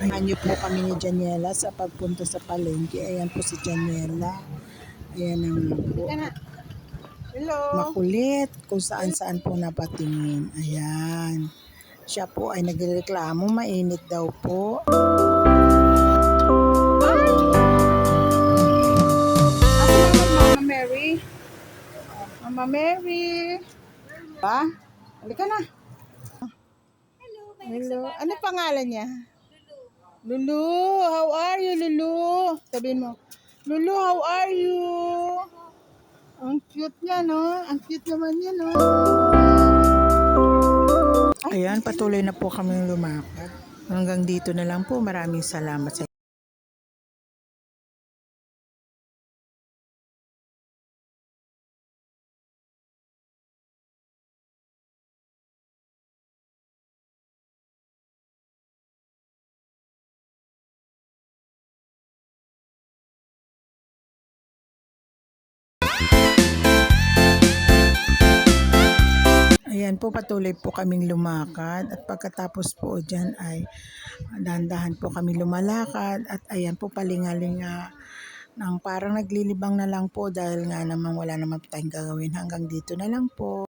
Ayan niyo po kami ni Janiela sa pagpunta sa palengke. Ayan po si Janiela. Ayan naman po. Hello. Makulit kung saan po napatingin. Ayan. Siya po ay nagreklamo, mainit daw po. Mama Mary. Mama Mary. Ba? Halika na. Hello. Ano pangalan niya? Lulu. How are you, Lulu? Sabihin mo. Lulu, how are you? Ang cute niya, no? Ang cute naman niya, no? Ayan, patuloy na po kami lumakad. Hanggang dito na lang po. Maraming salamat sa Ayan po, patuloy po kaming lumakad at pagkatapos po dyan ay dahan-dahan po kami lumalakad at ayan po palingalinga ng parang naglilibang na lang po dahil nga naman wala naman tayong gagawin. Hanggang dito na lang po.